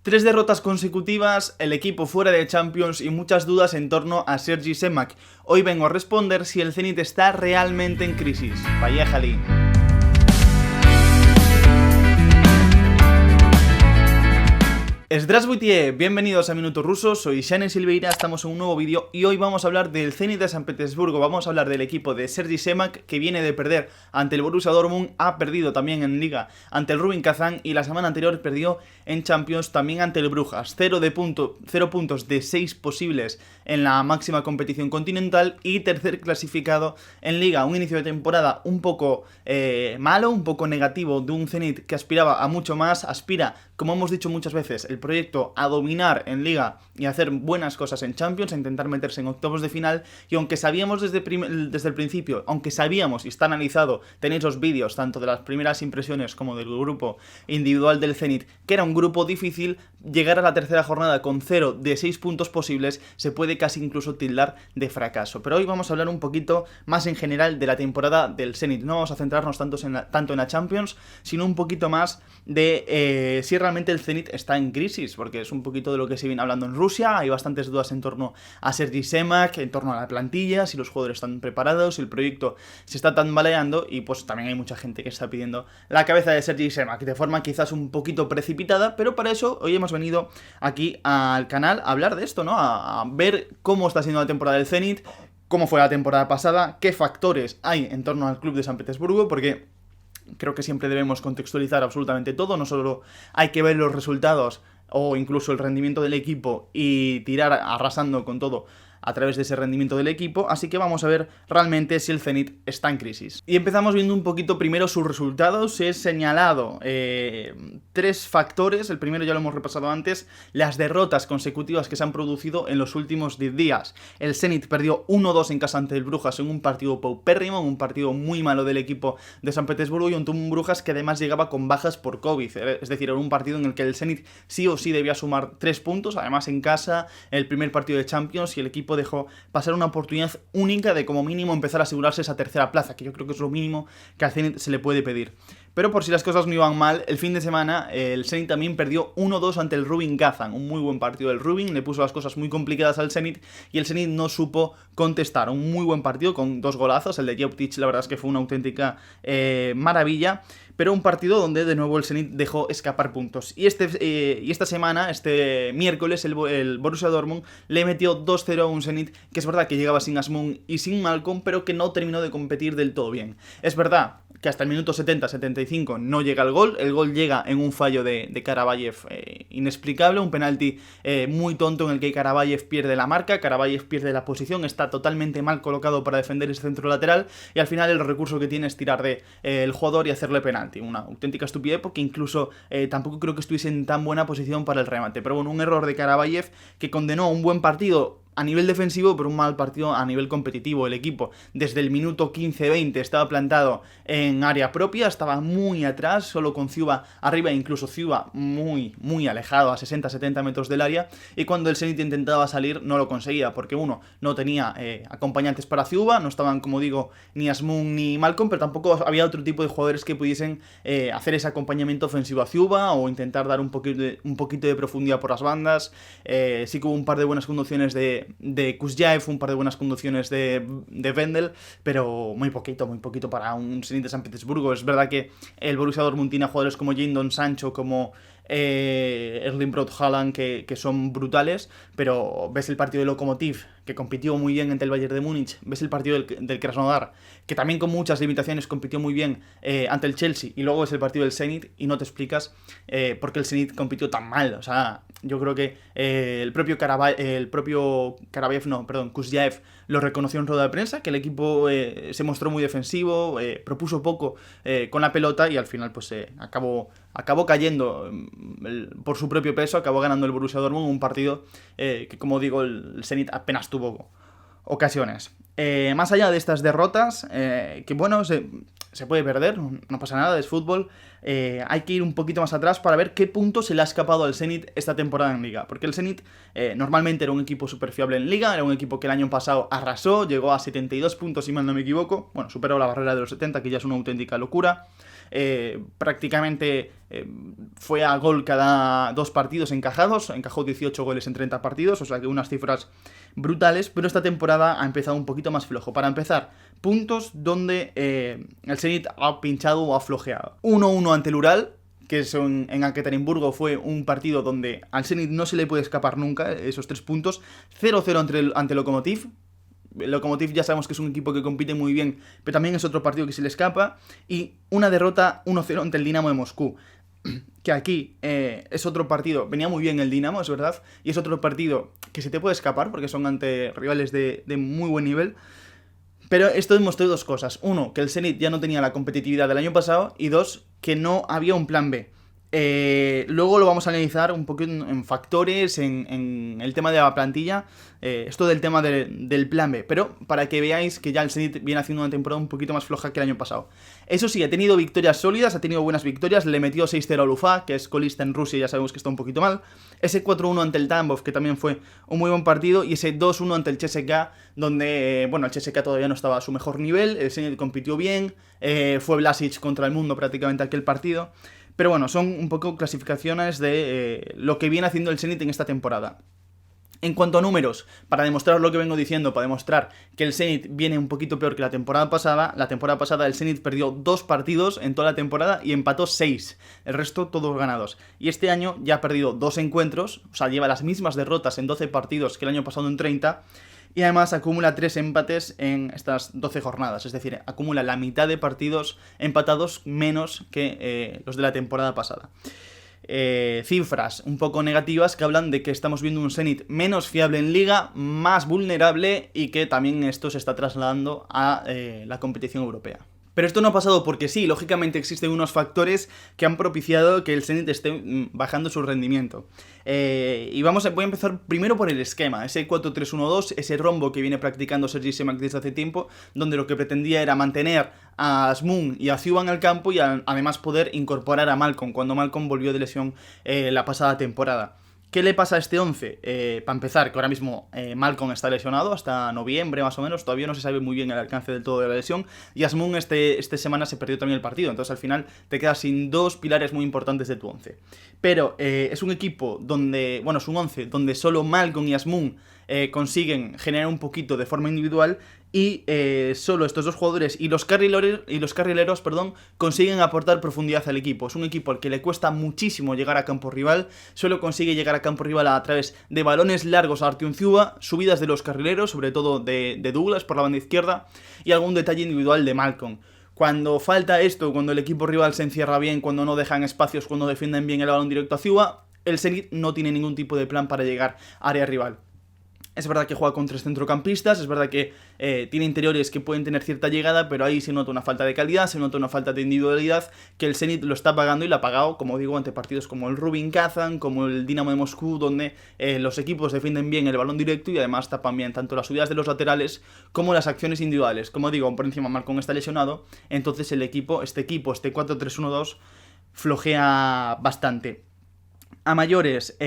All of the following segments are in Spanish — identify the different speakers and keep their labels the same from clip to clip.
Speaker 1: 3 derrotas consecutivas, el equipo fuera de Champions y muchas dudas en torno a Sergi Semak. Hoy vengo a responder si el Zenit está realmente en crisis. Поехали. Здравствуйте, bienvenidos a Minuto Ruso, soy Shane Silveira, estamos en un nuevo vídeo y hoy vamos a hablar del Zenit de San Petersburgo, vamos a hablar del equipo de Sergi Semak que viene de perder ante el Borussia Dortmund, ha perdido también en Liga ante el Rubin Kazán y la semana anterior perdió en Champions también ante el Brujas, 0 puntos de 6 posibles en la máxima competición continental y tercer clasificado en Liga, un inicio de temporada un poco malo, un poco negativo de un Zenit que aspiraba a mucho más, aspira, como hemos dicho muchas veces, el proyecto a dominar en Liga y a hacer buenas cosas en Champions, a intentar meterse en octavos de final, y aunque sabíamos desde el principio, aunque sabíamos y está analizado, tenéis los vídeos tanto de las primeras impresiones como del grupo individual del Zenit, que era un grupo difícil, llegar a la tercera jornada con 0 de 6 puntos posibles se puede casi incluso tildar de fracaso. Pero hoy vamos a hablar un poquito más en general de la temporada del Zenit, no vamos a centrarnos tanto en la Champions, sino un poquito más de si realmente el Zenit está en crisis, porque es un poquito de lo que se viene hablando en Rusia, hay bastantes dudas en torno a Sergi Semak, en torno a la plantilla, si los jugadores están preparados, si el proyecto se está tambaleando, y pues también hay mucha gente que está pidiendo la cabeza de Sergi Semak, de forma quizás un poquito precipitada, pero para eso hoy hemos venido aquí al canal a hablar de esto, ¿no? A ver cómo está siendo la temporada del Zenit, cómo fue la temporada pasada, qué factores hay en torno al club de San Petersburgo, porque creo que siempre debemos contextualizar absolutamente todo, no solo hay que ver los resultados o incluso el rendimiento del equipo y tirar arrasando con todo a través de ese rendimiento del equipo, así que vamos a ver realmente si el Zenit está en crisis. Y empezamos viendo un poquito primero sus resultados. He señalado 3 factores, el primero ya lo hemos repasado antes, las derrotas consecutivas que se han producido en los últimos 10 días. El Zenit perdió 1-2 en casa ante el Brujas en un partido paupérrimo, un partido muy malo del equipo de San Petersburgo y ante un Brujas que además llegaba con bajas por COVID, es decir, era un partido en el que el Zenit sí o sí debía sumar 3 puntos, además en casa, el primer partido de Champions, y el equipo dejó pasar una oportunidad única de como mínimo empezar a asegurarse esa tercera plaza, que yo creo que es lo mínimo que al Zenit se le puede pedir. Pero por si las cosas no iban mal, el fin de semana el Zenit también perdió 1-2 ante el Rubin Kazán, un muy buen partido del Rubin, le puso las cosas muy complicadas al Zenit y el Zenit no supo contestar, un muy buen partido con 2 golazos, el de Jevtic la verdad es que fue una auténtica maravilla, pero un partido donde de nuevo el Zenit dejó escapar puntos. Y esta semana, este miércoles, el Borussia Dortmund le metió 2-0 a un Zenit que es verdad que llegaba sin Asmun y sin Malcolm, pero que no terminó de competir del todo bien. Es verdad que hasta el minuto 70-75 no llega el gol llega en un fallo de Karabayev inexplicable, un penalti muy tonto en el que Karabayev pierde la marca, Karabayev pierde la posición, está totalmente mal colocado para defender ese centro lateral y al final el recurso que tiene es tirar de el jugador y hacerle penalti, una auténtica estupidez porque incluso tampoco creo que estuviese en tan buena posición para el remate, pero bueno, un error de Karabayev que condenó un buen partido a nivel defensivo, pero un mal partido a nivel competitivo. El equipo desde el minuto 15-20 estaba plantado en área propia, estaba muy atrás, solo con Ciuba arriba, incluso Ciuba muy alejado, a 60-70 metros del área, y cuando el Zenit intentaba salir no lo conseguía, porque uno, no tenía acompañantes para Ciuba, no estaban, como digo, ni Asmun ni Malcolm, pero tampoco había otro tipo de jugadores que pudiesen hacer ese acompañamiento ofensivo a Ciuba, o intentar dar un poquito de profundidad por las bandas. Sí que hubo un par de buenas conducciones de Kuzyaev, un par de buenas conducciones de Wendel, pero muy poquito para un Zenit de San Petersburgo. Es verdad que el Borussia Dortmund tiene jugadores como Jadon Sancho, como Erling Braut Haaland que son brutales, pero ves el partido de Lokomotiv, que compitió muy bien ante el Bayern de Múnich, ves el partido del Krasnodar, que también con muchas limitaciones compitió muy bien ante el Chelsea, y luego es el partido del Zenit y no te explicas por qué el Zenit compitió tan mal. O sea, yo creo que el propio Kuzyaev lo reconoció en rueda de prensa, que el equipo se mostró muy defensivo, propuso poco con la pelota y al final pues acabó cayendo por su propio peso, acabó ganando el Borussia Dortmund, un partido que, como digo, el Zenit apenas tuvo ocasiones. Más allá de estas derrotas, que bueno, se puede perder, no pasa nada, es fútbol, hay que ir un poquito más atrás para ver qué punto se le ha escapado al Zenit esta temporada en Liga, porque el Zenit normalmente era un equipo súper fiable en Liga, era un equipo que el año pasado arrasó, llegó a 72 puntos si mal no me equivoco, bueno, superó la barrera de los 70, que ya es una auténtica locura. prácticamente fue a gol cada 2 partidos encajados, encajó 18 goles en 30 partidos, o sea que unas cifras brutales, pero esta temporada ha empezado un poquito más flojo. Para empezar, puntos donde el Zenit ha pinchado o ha flojeado. 1-1 ante el Ural, que en Ekaterimburgo fue un partido donde al Zenit no se le puede escapar nunca esos 3 puntos. 0-0 ante Lokomotiv. Lokomotiv ya sabemos que es un equipo que compite muy bien, pero también es otro partido que se le escapa. Y una derrota 1-0 ante el Dinamo de Moscú, que aquí es otro partido, venía muy bien el Dinamo, es verdad, y es otro partido que se te puede escapar porque son ante rivales de muy buen nivel. Pero esto demostró 2 cosas. 1, que el Zenit ya no tenía la competitividad del año pasado, y 2, que no había un plan B. Luego lo vamos a analizar un poco en factores, en el tema de la plantilla, esto del tema del plan B, pero para que veáis que ya el Zenit viene haciendo una temporada un poquito más floja que el año pasado. Eso sí, ha tenido victorias sólidas, ha tenido buenas victorias, le metió 6-0 al Ufa, que es colista en Rusia, ya sabemos que está un poquito mal, ese 4-1 ante el Tambov, que también fue un muy buen partido, y ese 2-1 ante el CSKA, donde, el CSKA todavía no estaba a su mejor nivel, el Zenit compitió bien, fue Vlasic contra el mundo prácticamente aquel partido. Pero bueno, son un poco clasificaciones de lo que viene haciendo el Zenit en esta temporada. En cuanto a números, para demostrar lo que vengo diciendo, para demostrar que el Zenit viene un poquito peor que la temporada pasada el Zenit perdió 2 partidos en toda la temporada y empató 6, el resto todos ganados. Y este año ya ha perdido 2 encuentros, o sea, lleva las mismas derrotas en 12 partidos que el año pasado en 30, y además acumula 3 empates en estas 12 jornadas, es decir, acumula la mitad de partidos empatados menos que los de la temporada pasada. Cifras un poco negativas que hablan de que estamos viendo un Zenit menos fiable en Liga, más vulnerable, y que también esto se está trasladando a la competición europea. Pero esto no ha pasado porque sí, lógicamente existen unos factores que han propiciado que el Zenit esté bajando su rendimiento. Y voy a empezar primero por el esquema, ese 4-3-1-2, ese rombo que viene practicando Sergi Semak desde hace tiempo, donde lo que pretendía era mantener a Asmun y a Zuban al campo y además poder incorporar a Malcolm, cuando Malcolm volvió de lesión la pasada temporada. ¿Qué le pasa a este 11? Para empezar, que ahora mismo Malcolm está lesionado hasta noviembre más o menos, todavía no se sabe muy bien el alcance del todo de la lesión, y Asmun esta semana se perdió también el partido, entonces al final te quedas sin 2 pilares muy importantes de tu 11. Pero es un equipo donde, es un 11 donde solo Malcolm y Asmun consiguen generar un poquito de forma individual, y solo estos 2 jugadores y los carrileros consiguen aportar profundidad al equipo. Es un equipo al que le cuesta muchísimo llegar a campo rival, solo consigue llegar a campo rival a través de balones largos a Artyomciuba, subidas de los carrileros, sobre todo de Douglas por la banda izquierda, y algún detalle individual de Malcolm. Cuando falta esto, cuando el equipo rival se encierra bien, cuando no dejan espacios, cuando defienden bien el balón directo a Ciuba, el Zenit no tiene ningún tipo de plan para llegar a área rival. Es verdad que juega con 3 centrocampistas, es verdad que tiene interiores que pueden tener cierta llegada, pero ahí se nota una falta de calidad, se nota una falta de individualidad, que el Zenit lo está pagando, y lo ha pagado, como digo, ante partidos como el Rubin Kazan, como el Dinamo de Moscú, donde los equipos defienden bien el balón directo y además tapan bien tanto las subidas de los laterales como las acciones individuales. Como digo, por encima Malcolm está lesionado, entonces este 4-3-1-2, flojea bastante. A mayores,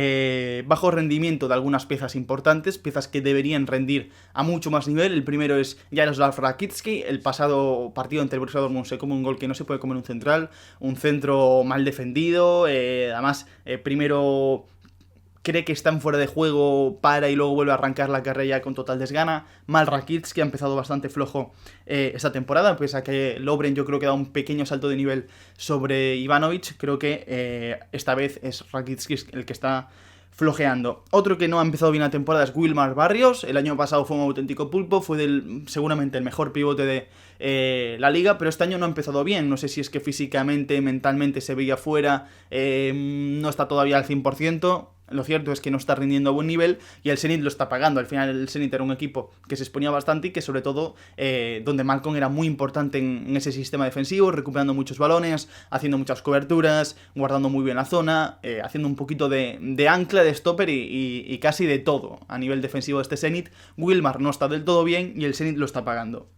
Speaker 1: bajo rendimiento de algunas piezas importantes, piezas que deberían rendir a mucho más nivel. El primero es Jaroslav Rakitsky. El pasado partido ante el Borussia Dortmund se come un gol que no se puede comer un central, un centro mal defendido, además primero cree que están fuera de juego, para y luego vuelve a arrancar la carrera con total desgana. Mal Rakitsky, que ha empezado bastante flojo esta temporada, pese a que Lovren yo creo que da un pequeño salto de nivel sobre Ivanovic. Creo que esta vez es Rakitsky el que está flojeando. Otro que no ha empezado bien la temporada es Wilmar Barrios. El año pasado fue un auténtico pulpo, fue seguramente el mejor pivote de la liga, pero este año no ha empezado bien. No sé si es que físicamente, mentalmente se veía fuera, no está todavía al 100%. Lo cierto es que no está rindiendo a buen nivel y el Zenit lo está pagando. Al final el Zenit era un equipo que se exponía bastante y que sobre todo donde Malcolm era muy importante en ese sistema defensivo, recuperando muchos balones, haciendo muchas coberturas, guardando muy bien la zona, haciendo un poquito de ancla, de stopper y casi de todo a nivel defensivo de este Zenit. Wilmar no está del todo bien y el Zenit lo está pagando.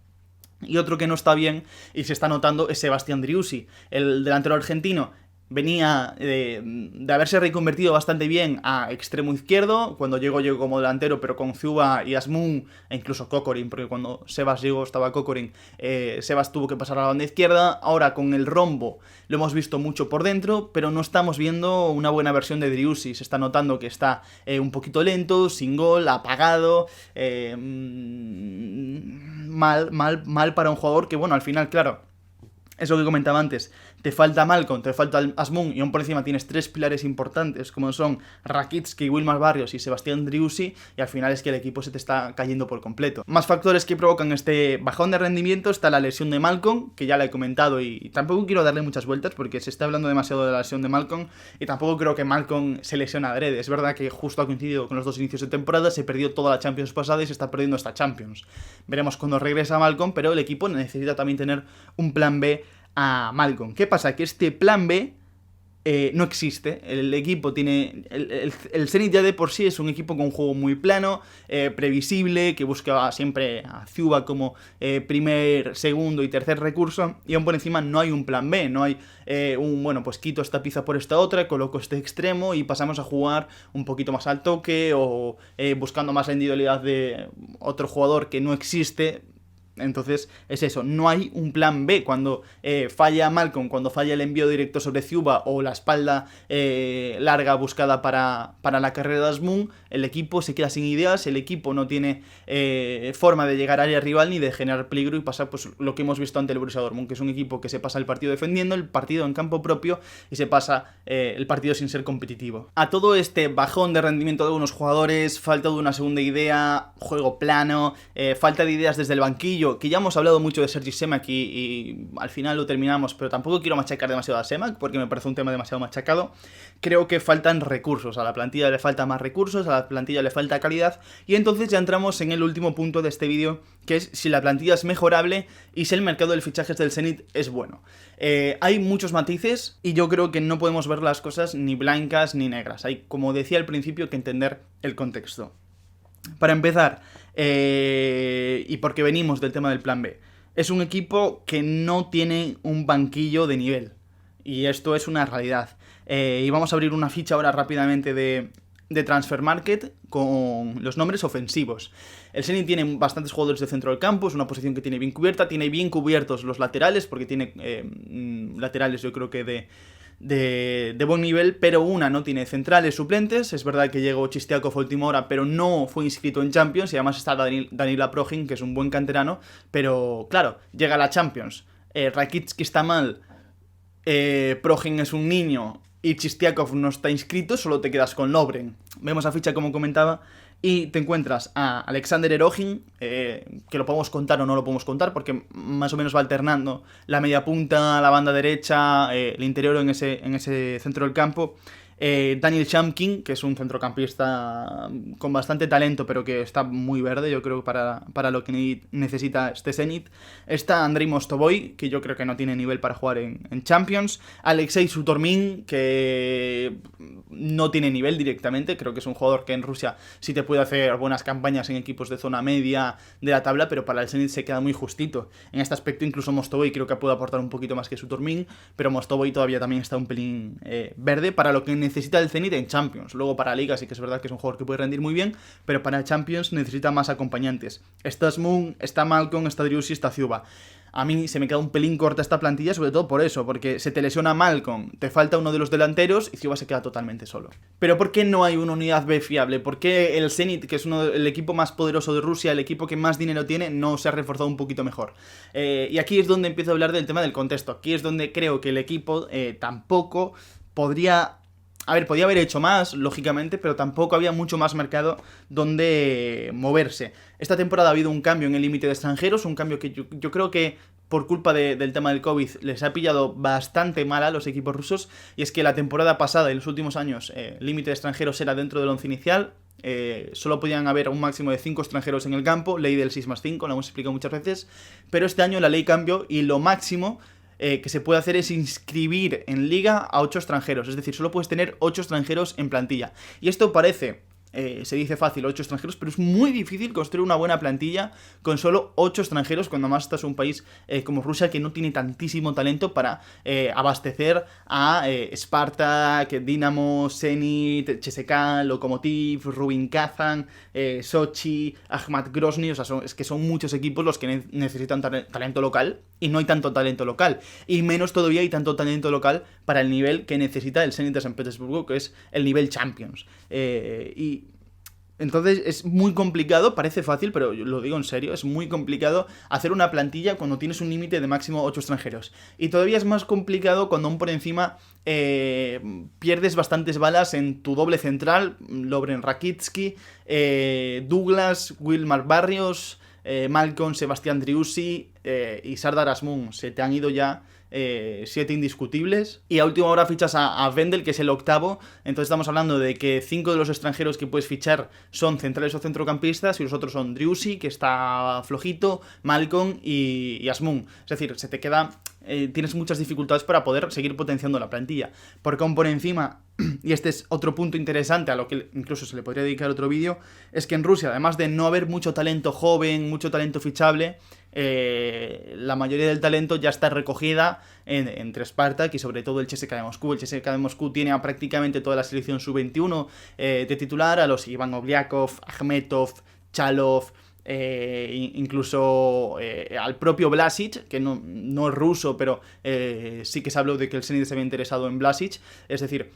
Speaker 1: Y otro que no está bien y se está notando es Sebastián Driussi, el delantero argentino. venía de haberse reconvertido bastante bien a extremo izquierdo, cuando llegó como delantero, pero con Zuba y Asmun, e incluso Kokorin, porque cuando Sebas llegó estaba Kokorin, Sebas tuvo que pasar a la banda izquierda. Ahora con el rombo lo hemos visto mucho por dentro, pero no estamos viendo una buena versión de Driussi. Se está notando que está un poquito lento, sin gol, apagado, mal para un jugador que, bueno, al final, claro, es lo que comentaba antes, te falta Malcolm, te falta Asmun, y aún por encima tienes tres pilares importantes como son Rakitski, Wilmar Barrios y Sebastián Driussi, y al final es que el equipo se te está cayendo por completo. Más factores que provocan este bajón de rendimiento: está la lesión de Malcolm, que ya la he comentado y tampoco quiero darle muchas vueltas porque se está hablando demasiado de la lesión de Malcolm, y tampoco creo que Malcolm se lesione adrede. Es verdad que justo ha coincidido con los dos inicios de temporada, se perdió toda la Champions pasada y se está perdiendo esta Champions. Veremos cuando regresa Malcolm, pero el equipo necesita también tener un plan B a Malcolm. ¿Qué pasa? Que este plan B no existe. El equipo tiene... El Zenit ya de por sí es un equipo con un juego muy plano, previsible, que busca siempre a Zuba como primer, segundo y tercer recurso, y aún por encima no hay un plan B, no hay bueno, pues quito esta pieza por esta otra, coloco este extremo y pasamos a jugar un poquito más al toque o buscando más la individualidad de otro jugador que no existe. Entonces es eso, no hay un plan B. Cuando falla Malcolm, cuando falla el envío directo sobre Zuba o la espalda larga buscada para la carrera de Asmun, el equipo se queda sin ideas, el equipo no tiene forma de llegar a área rival ni de generar peligro y pasar pues lo que hemos visto ante el Borussia Dortmund, que es un equipo que se pasa el partido defendiendo, el partido en campo propio y se pasa el partido sin ser competitivo. A todo este bajón de rendimiento de algunos jugadores, falta de una segunda idea, juego plano, falta de ideas desde el banquillo, que ya hemos hablado mucho de Sergi Semak y al final lo terminamos, pero tampoco quiero machacar demasiado a Semak porque me parece un tema demasiado machacado. Creo que faltan recursos, a la plantilla le falta más recursos, a la plantilla le falta calidad, y entonces ya entramos en el último punto de este vídeo, que es si la plantilla es mejorable y si el mercado de fichajes del Zenit es bueno. Hay muchos matices y yo creo que no podemos ver las cosas ni blancas ni negras. Hay, como decía al principio, que entender el contexto. Para empezar, y porque venimos del tema del plan B, es un equipo que no tiene un banquillo de nivel, y esto es una realidad. Y vamos a abrir una ficha ahora rápidamente de Transfermarkt con los nombres ofensivos. El Zenit tiene bastantes jugadores de centro del campo, es una posición que tiene bien cubierta, tiene bien cubiertos los laterales, porque tiene laterales yo creo que de buen nivel, pero una no tiene centrales suplentes. Es verdad que llegó Chistiakov a última hora, pero no fue inscrito en Champions, y además está Danila Prohin, que es un buen canterano, pero claro, llega a la Champions, Rakitski está mal, Prohin es un niño y Chistiakov no está inscrito, solo te quedas con Lovren. Vemos la ficha como comentaba y te encuentras a Alexander Erogin, que lo podemos contar o no lo podemos contar porque más o menos va alternando la media punta, la banda derecha, el interior en ese centro del campo. Daniel Shamkin, que es un centrocampista con bastante talento, pero que está muy verde, yo creo, para lo que necesita este Zenit. Está Andrei Mostovoy, que yo creo que no tiene nivel para jugar en Champions. Alexei Sutormin, que no tiene nivel directamente. Creo que es un jugador que en Rusia sí te puede hacer buenas campañas en equipos de zona media de la tabla, pero para el Zenit se queda muy justito. En este aspecto incluso Mostovoy creo que puede aportar un poquito más que Sutormin, pero Mostovoy todavía también está un pelín verde para lo que necesita el Zenit en Champions. Luego para Liga sí que es verdad que es un jugador que puede rendir muy bien, pero para Champions necesita más acompañantes. Está Asmun, está Malcolm, está Driussi, está Zuba. A mí se me queda un pelín corta esta plantilla, sobre todo por eso, porque se te lesiona Malcolm, te falta uno de los delanteros y Zuba se queda totalmente solo. Pero ¿por qué no hay una unidad B fiable? ¿Por qué el Zenit, que es el equipo más poderoso de Rusia, el equipo que más dinero tiene, no se ha reforzado un poquito mejor? Y aquí es donde empiezo a hablar del tema del contexto. Aquí es donde creo que el equipo tampoco podría... A ver, podía haber hecho más, lógicamente, pero tampoco había mucho más mercado donde moverse. Esta temporada ha habido un cambio en el límite de extranjeros, un cambio que yo creo que por culpa del tema del COVID les ha pillado bastante mal a los equipos rusos, y es que la temporada pasada y los últimos años el límite de extranjeros era dentro del once inicial. Solo podían haber un máximo de 5 extranjeros en el campo, ley del 6+5, lo hemos explicado muchas veces, pero este año la ley cambió y lo máximo que se puede hacer es inscribir en liga a 8 extranjeros, es decir, solo puedes tener 8 extranjeros en plantilla. Y esto parece se dice fácil 8 extranjeros, pero es muy difícil construir una buena plantilla con solo 8 extranjeros, cuando más estás un país como Rusia, que no tiene tantísimo talento para abastecer a Spartak, Dinamo, Zenit, CSKA, Lokomotiv, Rubin Kazan, Sochi, Akhmat Grozny. O sea, es que son muchos equipos los que necesitan talento local, y no hay tanto talento local, y menos todavía hay tanto talento local para el nivel que necesita el Zenit de San Petersburgo, que es el nivel Champions. Y entonces es muy complicado, parece fácil, pero yo lo digo en serio, es muy complicado hacer una plantilla cuando tienes un límite de máximo 8 extranjeros. Y todavía es más complicado cuando aún por encima pierdes bastantes balas en tu doble central, Lovren Rakitsky, Douglas, Wilmar Barrios, Malcolm, Sebastián Driussi y Sardar Azmoun. Se te han ido ya 7 indiscutibles, y a última hora fichas a Vendel, que es el octavo. Entonces estamos hablando de que 5 de los extranjeros que puedes fichar son centrales o centrocampistas, y los otros son Driussi, que está flojito, Malcolm y Azmoun. Es decir, se te queda... tienes muchas dificultades para poder seguir potenciando la plantilla, porque aún por encima, y este es otro punto interesante a lo que incluso se le podría dedicar otro vídeo, es que en Rusia, además de no haber mucho talento joven, mucho talento fichable, la mayoría del talento ya está recogida entre Spartak y sobre todo el CSKA de Moscú. El CSKA de Moscú tiene a prácticamente toda la selección sub-21 de titular, a los Iván Obliakov, Akhmetov, Chalov, incluso al propio Vlasic, que no es ruso, pero sí que se habló de que el Zenit se había interesado en Vlasic. Es decir,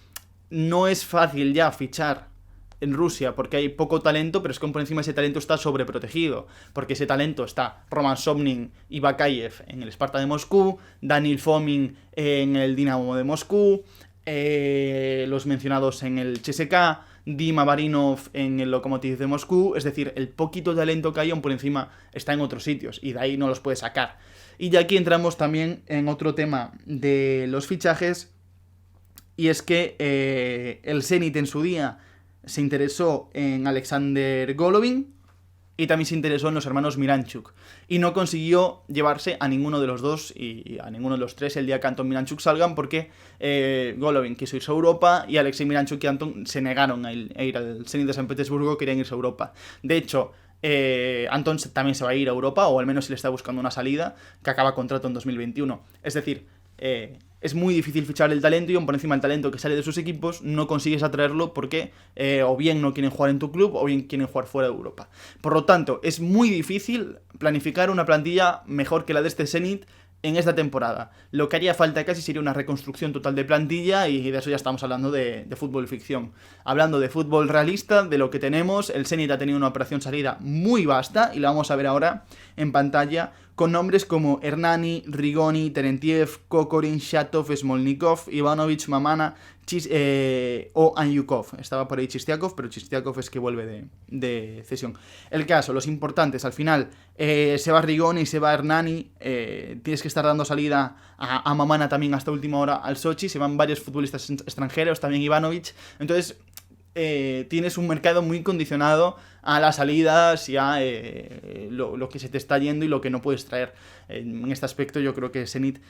Speaker 1: no es fácil ya fichar en Rusia porque hay poco talento, pero es que por encima ese talento está sobreprotegido, porque ese talento está Roman Somnin y Bakayev en el Sparta de Moscú, Danil Fomin en el Dinamo de Moscú, los mencionados en el CSKA, Dima Barinov en el Lokomotiv de Moscú. Es decir, el poquito talento que hay aún por encima está en otros sitios, y de ahí no los puede sacar. Y ya aquí entramos también en otro tema de los fichajes, y es que el Zenit en su día se interesó en Alexander Golovin, y también se interesó en los hermanos Miranchuk, y no consiguió llevarse a ninguno de los dos y a ninguno de los tres el día que Anton Miranchuk salgan, porque Golovin quiso irse a Europa y Alexei Miranchuk y Anton se negaron a ir al Zenit de San Petersburgo, querían irse a Europa. De hecho, Anton también se va a ir a Europa, o al menos le está buscando una salida, que acaba contrato en 2021. Es decir, es muy difícil fichar el talento, y aún por encima el talento que sale de sus equipos no consigues atraerlo porque o bien no quieren jugar en tu club o bien quieren jugar fuera de Europa. Por lo tanto, es muy difícil planificar una plantilla mejor que la de este Zenit en esta temporada. Lo que haría falta casi sería una reconstrucción total de plantilla, y de eso ya estamos hablando de fútbol ficción. Hablando de fútbol realista, de lo que tenemos, el Zenit ha tenido una operación salida muy vasta, y la vamos a ver ahora en pantalla, con nombres como Hernani, Rigoni, Terentiev, Kokorin, Shatov, Smolnikov, Ivanovic, Mamana o Anyukov. Estaba por ahí Chistiakov, pero Chistiakov es que vuelve de cesión. El caso, los importantes, al final, se va Rigoni, se va Hernani, tienes que estar dando salida a Mamana también hasta última hora al Sochi, se van varios futbolistas extranjeros, también Ivanovic. Entonces, tienes un mercado muy condicionado a las salidas y a lo que se te está yendo y lo que no puedes traer. En este aspecto yo creo que Zenit,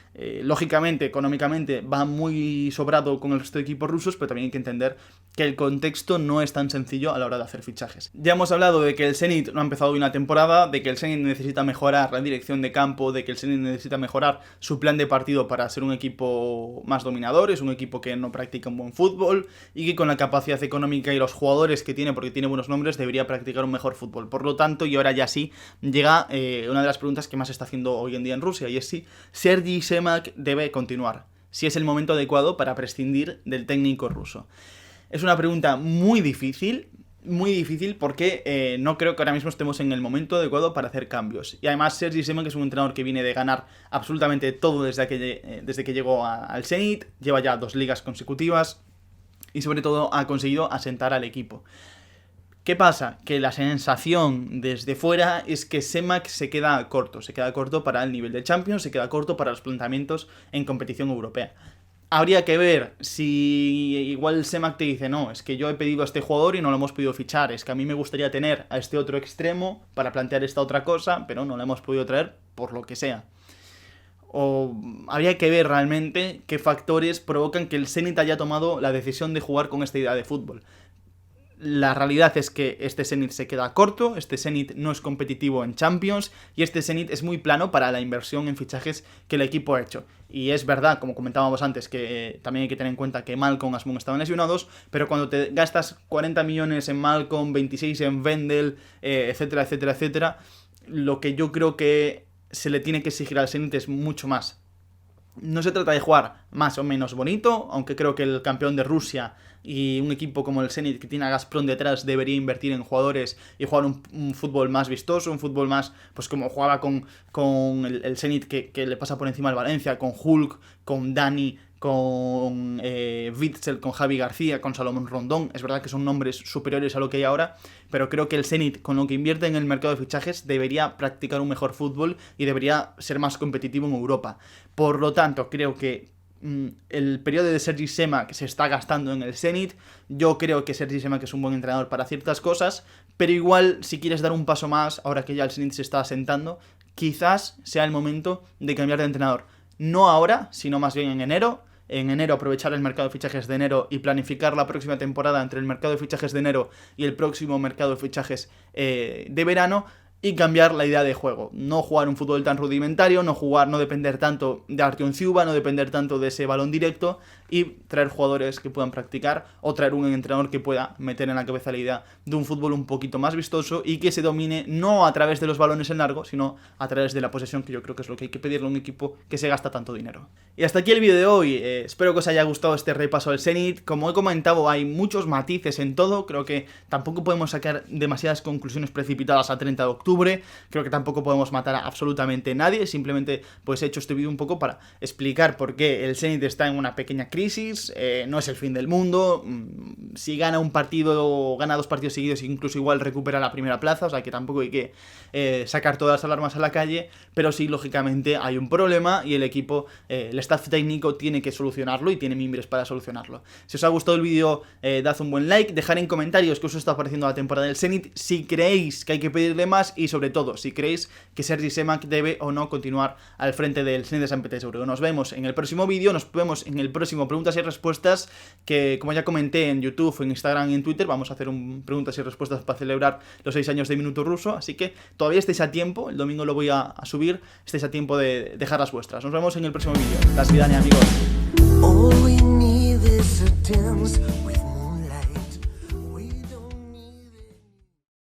Speaker 1: lógicamente, económicamente, va muy sobrado con el resto de equipos rusos, pero también hay que entender que el contexto no es tan sencillo a la hora de hacer fichajes. Ya hemos hablado de que el Zenit no ha empezado hoy una temporada, de que el Zenit necesita mejorar la dirección de campo, de que el Zenit necesita mejorar su plan de partido para ser un equipo más dominador, es un equipo que no practica un buen fútbol, y que con la capacidad económica y los jugadores que tiene, porque tiene buenos nombres, debería practicar un mejor fútbol. Por lo tanto, y ahora ya sí, llega una de las preguntas que más se está haciendo hoy en día en Rusia, y es si Sergi Semak debe continuar, si es el momento adecuado para prescindir del técnico ruso. Es una pregunta muy difícil porque no creo que ahora mismo estemos en el momento adecuado para hacer cambios. Y además Sergi Semak es un entrenador que viene de ganar absolutamente todo desde que llegó al Zenit, lleva ya 2 ligas consecutivas y sobre todo ha conseguido asentar al equipo. ¿Qué pasa? Que la sensación desde fuera es que Semak se queda corto para el nivel de Champions, se queda corto para los planteamientos en competición europea. Habría que ver si igual Semak te dice, no, es que yo he pedido a este jugador y no lo hemos podido fichar, es que a mí me gustaría tener a este otro extremo para plantear esta otra cosa, pero no lo hemos podido traer por lo que sea. O habría que ver realmente qué factores provocan que el Zenit haya tomado la decisión de jugar con esta idea de fútbol. La realidad es que este Zenit se queda corto, este Zenit no es competitivo en Champions y este Zenit es muy plano para la inversión en fichajes que el equipo ha hecho. Y es verdad, como comentábamos antes, que también hay que tener en cuenta que Malcom y Asmund estaban lesionados, pero cuando te gastas 40 millones en Malcom, 26 en Wendel, etcétera, etcétera, etcétera, lo que yo creo que se le tiene que exigir al Zenit es mucho más. No se trata de jugar más o menos bonito, aunque creo que el campeón de Rusia y un equipo como el Zenit, que tiene a Gazprom detrás, debería invertir en jugadores y jugar un fútbol más vistoso, un fútbol más, pues como jugaba con el Zenit que le pasa por encima al Valencia, con Hulk, con Dani, con Witzel, con Javi García, con Salomón Rondón. Es verdad que son nombres superiores a lo que hay ahora, pero creo que el Zenit, con lo que invierte en el mercado de fichajes, debería practicar un mejor fútbol y debería ser más competitivo en Europa. Por lo tanto, creo que el periodo de Sergi Semak se está gastando en el Zenit. Yo creo que Sergi Semak es un buen entrenador para ciertas cosas, pero igual si quieres dar un paso más, ahora que ya el Zenit se está asentando, quizás sea el momento de cambiar de entrenador. No ahora, sino más bien en enero. En enero aprovechar el mercado de fichajes de enero y planificar la próxima temporada entre el mercado de fichajes de enero y el próximo mercado de fichajes de verano, y cambiar la idea de juego. No jugar un fútbol tan rudimentario, no depender tanto de Artyom Ciuba, no depender tanto de ese balón directo, y traer jugadores que puedan practicar, o traer un entrenador que pueda meter en la cabeza la idea de un fútbol un poquito más vistoso y que se domine no a través de los balones en largo, sino a través de la posesión, que yo creo que es lo que hay que pedirle a un equipo que se gasta tanto dinero. Y hasta aquí el vídeo de hoy. Espero que os haya gustado este repaso al Zenit. Como he comentado, hay muchos matices en todo. Creo que tampoco podemos sacar demasiadas conclusiones precipitadas a 30 de octubre. Creo que tampoco podemos matar a absolutamente nadie. Simplemente pues he hecho este vídeo un poco para explicar por qué el Zenit está en una pequeña crisis. No es el fin del mundo. Si gana un partido o gana 2 partidos seguidos, incluso igual recupera la primera plaza. O sea que tampoco hay que sacar todas las alarmas a la calle. Pero sí, lógicamente hay un problema y el equipo, el staff técnico tiene que solucionarlo y tiene mimbres para solucionarlo. Si os ha gustado el vídeo, dad un buen like, dejad en comentarios qué os está pareciendo la temporada del Zenit, si creéis que hay que pedirle más y sobre todo si creéis que Sergi Semak debe o no continuar al frente del Zenit de San Petersburgo. Nos vemos en el próximo vídeo, nos vemos en el próximo Preguntas y Respuestas, que como ya comenté en YouTube, en Instagram y en Twitter, vamos a hacer un Preguntas y Respuestas para celebrar los 6 años de Minuto Ruso, así que todavía estáis a tiempo, el domingo lo voy a subir, estáis a tiempo de dejar las vuestras. Nos vemos en el próximo vídeo. Las Vidania, amigos.